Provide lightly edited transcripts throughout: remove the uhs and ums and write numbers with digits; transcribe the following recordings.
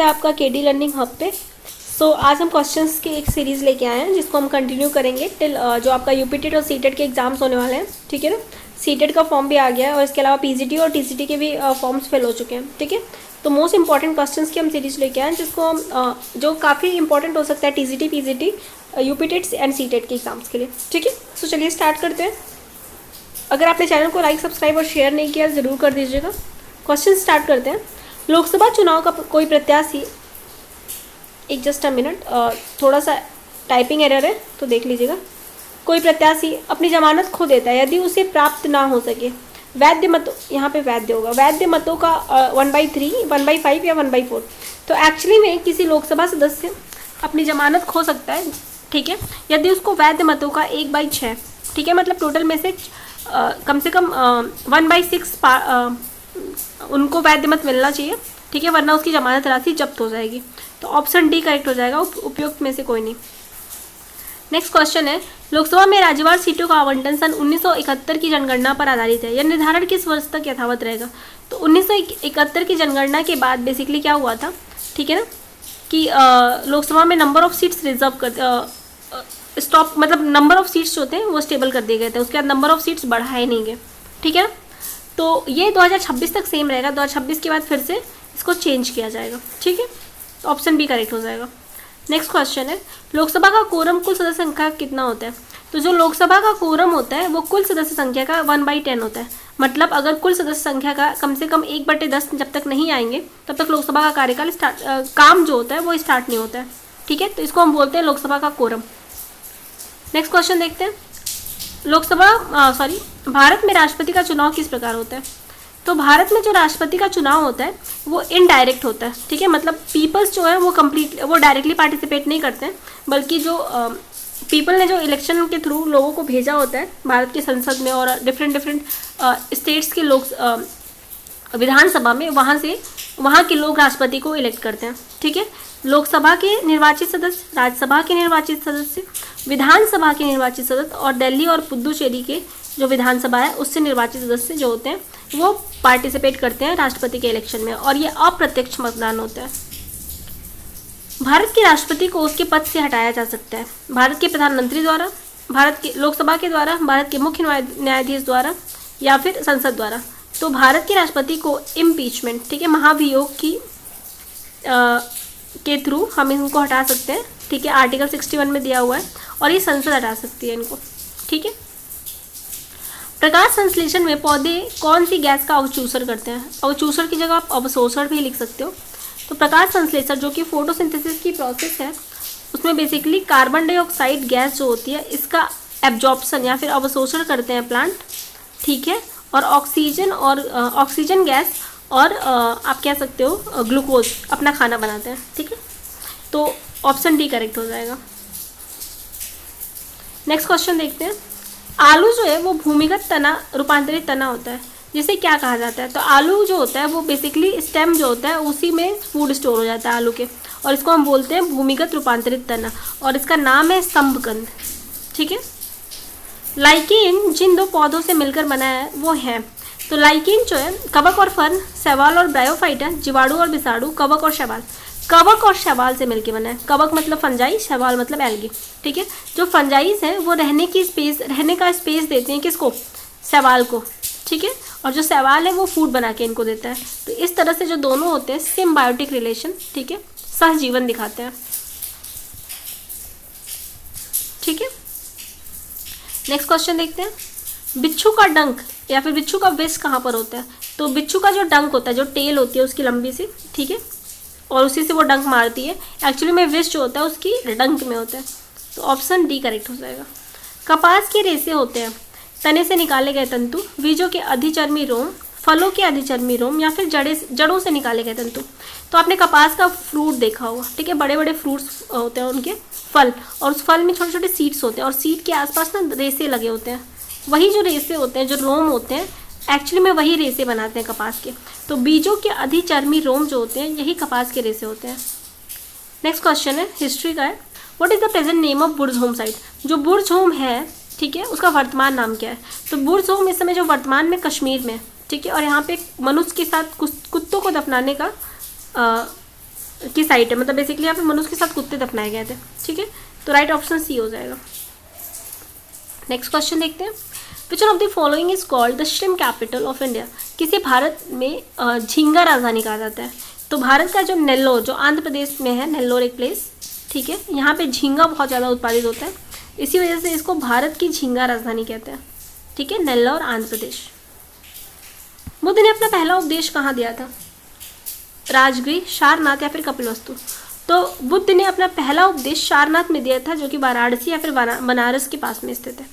है आपका KD learning hub पे। आज हम क्वेश्चंस की एक सीरीज़ लेके आए हैं जिसको हम कंटिन्यू करेंगे टिल जो आपका यूपीटेट और सीटेट के एग्जाम्स होने वाले हैं, ठीक है ना। सीटेट का फॉर्म भी आ गया है और इसके अलावा पीजीटी और टीसीटी के भी फॉर्म्स फिल हो चुके हैं, ठीक है। तो मोस्ट इंपॉर्टेंट क्वेश्चंस की हम सीरीज लेके आए हैं जिसको हम जो काफ़ी इंपॉर्टेंट हो सकता है TGT, PGT, UPTET and CTET के एग्जाम्स के लिए, ठीक है। तो चलिए स्टार्ट करते हैं। अगर आपने चैनल को लाइक, सब्सक्राइब और शेयर नहीं किया ज़रूर कर दीजिएगा। क्वेश्चन स्टार्ट करते हैं। लोकसभा चुनाव का कोई प्रत्याशी, एक जस्ट अ मिनट, थोड़ा सा टाइपिंग एरर है तो देख लीजिएगा। कोई प्रत्याशी अपनी जमानत खो देता है यदि उसे प्राप्त ना हो सके वैध मतों, यहाँ पे वैध होगा, वैध मतों का 1/3, 1/5 या 1/4। तो एक्चुअली में किसी लोकसभा सदस्य अपनी जमानत खो सकता है, ठीक है, यदि उसको वैध मतों का 1/6, ठीक है, मतलब टोटल में से कम से कम 1/6 उनको वैध मत मिलना चाहिए, ठीक है, वरना उसकी जमानत राशि जब्त हो जाएगी। तो ऑप्शन डी करेक्ट हो जाएगा, उपयुक्त में से कोई नहीं। नेक्स्ट क्वेश्चन है, लोकसभा में राज्यवार सीटों का आवंटन सन 1971 की जनगणना पर आधारित है। यह निर्धारण किस वर्ष तक यथावत रहेगा? तो 1971 की जनगणना के बाद बेसिकली क्या हुआ था, ठीक है ना, कि लोकसभा में नंबर ऑफ सीट्स रिजर्व कर स्टॉप, मतलब नंबर ऑफ सीट्स जो होते हैं वो स्टेबल कर दिए गए थे, उसके बाद नंबर ऑफ सीट्स बढ़ाए नहीं गए, ठीक है ना। तो ये 2026 तक सेम रहेगा, 2026 के बाद फिर से इसको चेंज किया जाएगा, ठीक है। तो ऑप्शन बी करेक्ट हो जाएगा। नेक्स्ट क्वेश्चन है, लोकसभा का कोरम कुल सदस्य संख्या कितना होता है? तो जो लोकसभा का कोरम होता है वो कुल सदस्य संख्या का 1/10 होता है। मतलब अगर कुल सदस्य संख्या का कम से कम 1/10 जब तक नहीं आएंगे तब तक लोकसभा का कार्यकाल काम जो होता है वो स्टार्ट नहीं होता है, ठीक है। तो इसको हम बोलते हैं लोकसभा का कोरम। नेक्स्ट क्वेश्चन देखते हैं, भारत में राष्ट्रपति का चुनाव किस प्रकार होता है? तो भारत में जो राष्ट्रपति का चुनाव होता है वो इनडायरेक्ट होता है, ठीक है, मतलब पीपल्स जो है वो डायरेक्टली पार्टिसिपेट नहीं करते हैं, बल्कि जो पीपल ने जो इलेक्शन के थ्रू लोगों को भेजा होता है भारत की संसद में और डिफरेंट स्टेट्स के लोग विधानसभा में, वहाँ के लोग राष्ट्रपति को इलेक्ट करते हैं, ठीक है। लोकसभा के निर्वाचित सदस्य, राज्यसभा के निर्वाचित सदस्य, विधानसभा के निर्वाचित सदस्य और दिल्ली और पुदुचेरी के जो विधानसभा है उससे निर्वाचित सदस्य जो होते हैं वो पार्टिसिपेट करते हैं राष्ट्रपति के इलेक्शन में, और ये अप्रत्यक्ष मतदान होता है। भारत के राष्ट्रपति को उसके पद से हटाया जा सकता है भारत के प्रधानमंत्री द्वारा, भारत के लोकसभा के द्वारा, भारत के मुख्य न्यायाधीश द्वारा या फिर संसद द्वारा। तो भारत के राष्ट्रपति को इम्पीचमेंट, ठीक है, महाभियोग की के थ्रू हम इनको हटा सकते हैं, ठीक है, आर्टिकल 61 में दिया हुआ है, और ये संसद हटा सकती है इनको, ठीक है। प्रकाश संश्लेषण में पौधे कौन सी गैस का अवचूषण करते हैं? अवचूषण की जगह आप अवशोषण भी लिख सकते हो। तो प्रकाश संश्लेषण जो कि फोटोसिंथेसिस की प्रोसेस है उसमें बेसिकली कार्बन डाइऑक्साइड गैस जो होती है इसका एब्जॉर्प्शन या फिर अवशोषण करते हैं प्लांट, ठीक है, और ऑक्सीजन गैस और आप कह सकते हो ग्लूकोज अपना खाना बनाते हैं, ठीक है। तो ऑप्शन डी करेक्ट हो जाएगा। नेक्स्ट क्वेश्चन देखते हैं, आलू जो है वो भूमिगत तना, रूपांतरित तना होता है, जिसे क्या कहा जाता है? तो आलू जो होता है वो बेसिकली स्टेम जो होता है उसी में फूड स्टोर हो जाता है आलू के, और इसको हम बोलते हैं भूमिगत रूपांतरित तना, और इसका नाम है स्तंभकंद, ठीक है। लाइकेन जिन दो पौधों से मिलकर बना है वो है, तो लाइकेन जो है कवक और फर्न, शैवाल और ब्रायोफाइटा, जीवाणु और विषाणु, कवक और शैवाल, कवक और शैवाल से मिलकर बना है। कवक मतलब फंजाई, शैवाल मतलब एल्गी, ठीक है। जो फंजाइज हैं वो रहने का स्पेस देते हैं किसको? शैवाल को, ठीक है, और जो शैवाल है वो फूड बना के इनको देता है। तो इस तरह से जो दोनों होते हैं सिम्बायोटिक रिलेशन, ठीक है, सहजीवन दिखाते हैं, ठीक है। नेक्स्ट क्वेश्चन देखते हैं, बिच्छू का डंक या फिर बिच्छू का विष कहाँ पर होता है? तो बिच्छू का जो डंक होता है, जो टेल होती है उसकी लंबी सी, ठीक है, और उसी से वो डंक मारती है, एक्चुअली में विष जो होता है उसकी डंक में होता है। तो ऑप्शन डी करेक्ट हो जाएगा। कपास के रेशे होते हैं तने से निकाले गए तंतु, बीजों के अधिचर्मी रोम, फलों के अधिचर्मी रोम या फिर जड़ों से निकाले गए तंतु। तो आपने कपास का फ्रूट देखा होगा, ठीक है, बड़े बड़े फ्रूट्स होते हैं उनके फल, और उस फल में छोटे छोटे सीड्स होते हैं, और सीड के आसपास ना रेशे लगे होते हैं, वही जो रेशे होते हैं, जो रोम होते हैं, एक्चुअली में वही रेशे बनाते हैं कपास के। तो बीजों के अधिचर्मी रोम जो होते हैं यही कपास के रेशे होते हैं। नेक्स्ट क्वेश्चन है, हिस्ट्री का है, what is the present name of Burj home site? जो बुर्ज होम है, ठीक है, उसका वर्तमान नाम क्या है? तो बुर्ज होम इस समय जो वर्तमान में कश्मीर में, ठीक है, और यहाँ पे मनुष्य के साथ कुत्तों को दफनाने का की साइट है, मतलब बेसिकली यहाँ पे मनुष्य के साथ कुत्ते दफनाए गए थे। ठीक है, तो राइट ऑप्शन सी हो जाएगा। नेक्स्ट क्वेश्चन देखते हैं, which of the following is called the shrimp capital of India. किसी भारत में झींगा राजधानी कहा जाता है। तो भारत का जो नेल्लोर, जो आंध्र प्रदेश में है, नेल्लोर एक प्लेस, ठीक है, यहाँ पे झींगा बहुत ज़्यादा उत्पादित होता है, इसी वजह से इसको भारत की झींगा राजधानी कहते हैं। ठीक है, नेल्लोर आंध्र प्रदेश। बुद्ध ने अपना पहला उपदेश कहाँ दिया था? राजगृह, सारनाथ या फिर कपिलवस्तु। तो बुद्ध ने अपना पहला उपदेश सारनाथ में दिया था, जो कि वाराणसी या फिर बनारस के पास में स्थित है।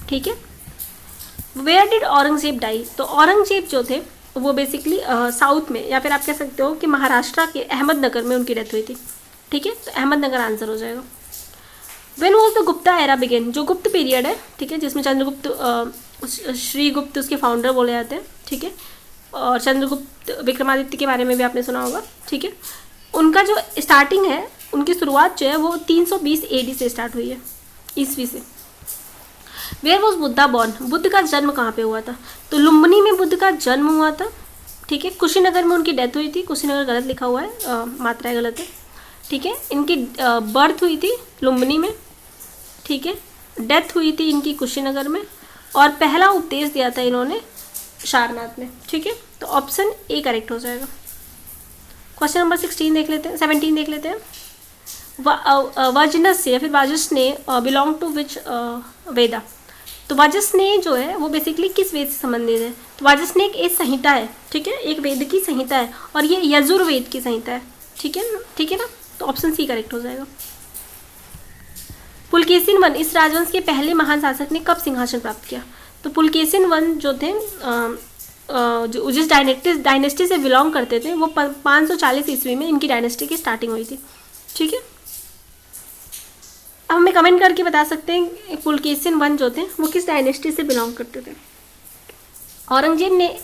ठीक है, वेयर डिड औरंगजेब डाई। तो औरंगजेब जो थे वो बेसिकली साउथ में, या फिर आप कह सकते हो कि महाराष्ट्र के अहमदनगर में उनकी डेथ हुई थी। ठीक है, तो अहमदनगर आंसर हो जाएगा। When was the Gupta era begin. जो गुप्त पीरियड है, ठीक है, जिसमें चंद्रगुप्त, श्रीगुप्त उसके फाउंडर बोले जाते हैं। ठीक है, और चंद्रगुप्त विक्रमादित्य के बारे में भी आपने सुना होगा। ठीक है, उनका जो स्टार्टिंग है, उनकी शुरुआत जो है वो 320 AD से स्टार्ट हुई है, ईस्वी से। Where was Buddha born. Buddha का जन्म कहाँ पे हुआ था? तो लुम्बिनी में बुद्ध का जन्म हुआ था। ठीक है, कुशीनगर में उनकी डेथ हुई थी। कुशीनगर गलत लिखा हुआ है, मात्राएं गलत है। ठीक है, इनकी बर्थ हुई थी लुम्बिनी में। ठीक है, डेथ हुई थी इनकी कुशीनगर में, और पहला उपदेश दिया था इन्होंने सारनाथ में। ठीक है, तो ऑप्शन ए करेक्ट हो जाएगा। क्वेश्चन नंबर 17 देख लेते हैं। वजनस्य या फिर वाजसनेय बिलोंग टू विच वेदा। तो वाजसनेय जो है वो बेसिकली किस वेद से संबंधित है? तो वाजसनेय एक संहिता है। ठीक है, एक वेद की संहिता है, और ये यजुर्वेद की संहिता है। ठीक है ना, तो ऑप्शन सी करेक्ट हो जाएगा। पुलकेशिन वन, इस राजवंश के पहले महान शासक ने कब सिंहासन प्राप्त किया? तो पुलकेशिन वन जो थे, जो जिस डायनेस्टी से बिलोंग करते थे, वो 540 ईस्वी में इनकी डायनेस्टी की स्टार्टिंग हुई थी। ठीक है, अब हमें कमेंट करके बता सकते हैं पुलकेशिन वन जो थे वो किस डायनेस्टी से बिलोंग करते थे। औरंगजेब ने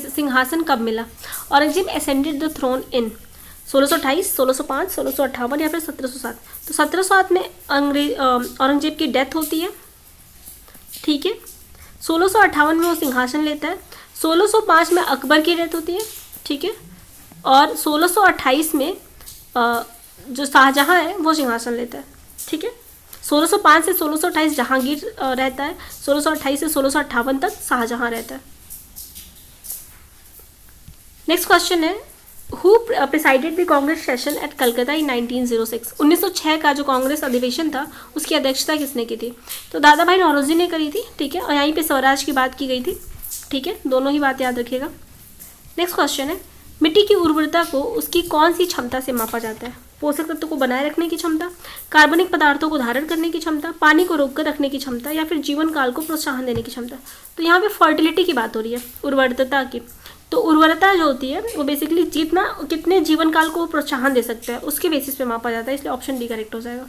सिंहासन कब मिला? Aurangzeb ascended the throne in 1628, 1605, 1658 या फिर 1707। तो 1707 में औरंगजेब की डेथ होती है। ठीक है, 1658 में वो सिंहासन लेता है। 1605 में अकबर की डेथ होती है। ठीक है, और 1628 में जो शाहजहां है वो सिंहासन लेता है। ठीक है, 1605 से 1628 जहांगीर रहता है, 1628 से 1658 तक शाहजहां रहता है। नेक्स्ट क्वेश्चन है, who presided the Congress session at Calcutta in 1906। 1906 का जो कांग्रेस अधिवेशन था उसकी अध्यक्षता किसने की थी? तो दादा भाई नौरोजी ने करी थी। ठीक है, और यहीं पे स्वराज की बात की गई थी। ठीक है, दोनों ही बात याद रखिएगा। नेक्स्ट क्वेश्चन है, मिट्टी की उर्वरता को उसकी कौन सी क्षमता से मापा जाता है? पोषक तत्वों को बनाए रखने की क्षमता, कार्बनिक पदार्थों को धारण करने की क्षमता, पानी को रोक कर रखने की क्षमता, या फिर जीवन काल को प्रोत्साहन देने की क्षमता। तो यहाँ पे फर्टिलिटी की बात हो रही है, उर्वरता की। तो उर्वरता जो होती है वो बेसिकली कितने जीवन काल को प्रोत्साहन दे सकता है उसके बेसिस पे मापा जाता है, इसलिए ऑप्शन डी करेक्ट हो जाएगा।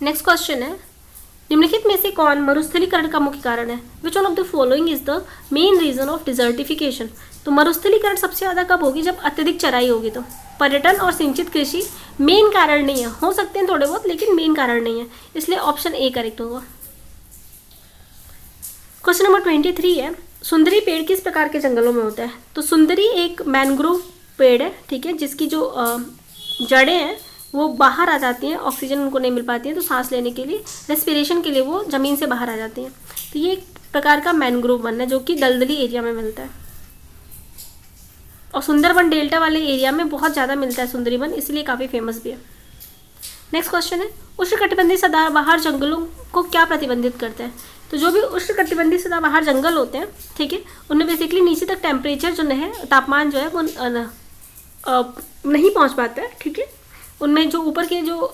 नेक्स्ट क्वेश्चन है, निम्नलिखित में से कौन मरुस्थलीकरण का मुख्य कारण है? Which one of the following is the main reason of desertification. तो मरुस्थलीकरण सबसे ज़्यादा कब होगी? जब अत्यधिक चराई होगी। तो पर्यटन और सिंचित कृषि मेन कारण नहीं है, हो सकते हैं थोड़े बहुत, लेकिन मेन कारण नहीं है, इसलिए ऑप्शन ए करेक्ट होगा। क्वेश्चन नंबर 23 है, सुंदरी पेड़ किस प्रकार के जंगलों में होता है? तो सुंदरी एक मैंग्रोव पेड़ है। ठीक है, जिसकी जो जड़ें हैं वो बाहर आ जाती हैं, ऑक्सीजन उनको नहीं मिल पाती है, तो सांस लेने के लिए, रेस्पिरेशन के लिए वो ज़मीन से बाहर आ जाती हैं। तो ये एक प्रकार का मैंग्रोव वन है जो कि दलदली एरिया में मिलता है, और सुंदरबन डेल्टा वाले एरिया में बहुत ज़्यादा मिलता है सुंदरी वन, इसलिए काफ़ी फेमस भी है। नेक्स्ट क्वेश्चन है, उष्णकटिबंधीय सदाबहार जंगलों को क्या प्रतिबंधित करता है? तो जो भी उष्णकटिबंधीय सदाबहार जंगल होते हैं, ठीक है, उनमें बेसिकली नीचे तक टेम्परेचर जो है, तापमान जो है वो नहीं पहुंच पाता है। ठीक है, उनमें जो ऊपर के जो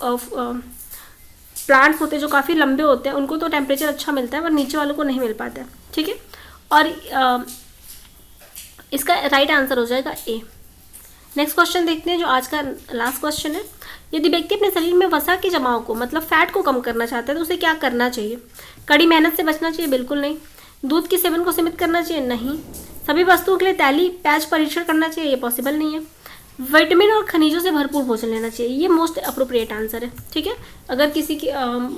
प्लांट्स होते हैं जो काफ़ी लंबे होते हैं उनको तो टेम्परेचर अच्छा मिलता है, पर नीचे वालों को नहीं मिल पाता है। ठीक है, और इसका राइट आंसर हो जाएगा ए। नेक्स्ट क्वेश्चन देखते हैं जो आज का लास्ट क्वेश्चन है, यदि व्यक्ति अपने शरीर में वसा के जमाव को, मतलब फैट को कम करना चाहता है तो उसे क्या करना चाहिए? कड़ी मेहनत से बचना चाहिए? बिल्कुल नहीं। दूध के सेवन को सीमित करना चाहिए? नहीं। सभी वस्तुओं के लिए तैली पैच परीक्षण करना चाहिए? ये पॉसिबल नहीं है। विटामिन और खनिजों से भरपूर भोजन लेना चाहिए, ये मोस्ट अप्रोप्रिएट आंसर है। ठीक है, अगर किसी की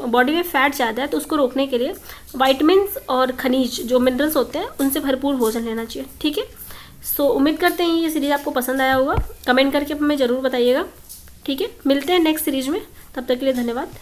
बॉडी में फैट ज़्यादा है तो उसको रोकने के लिए विटामिन और खनिज जो मिनरल्स होते हैं उनसे भरपूर भोजन लेना चाहिए। ठीक है, सो उम्मीद करते हैं ये सीरीज़ आपको पसंद आया होगा। कमेंट करके हमें ज़रूर बताइएगा। ठीक है, मिलते हैं नेक्स्ट सीरीज में, तब तक के लिए धन्यवाद।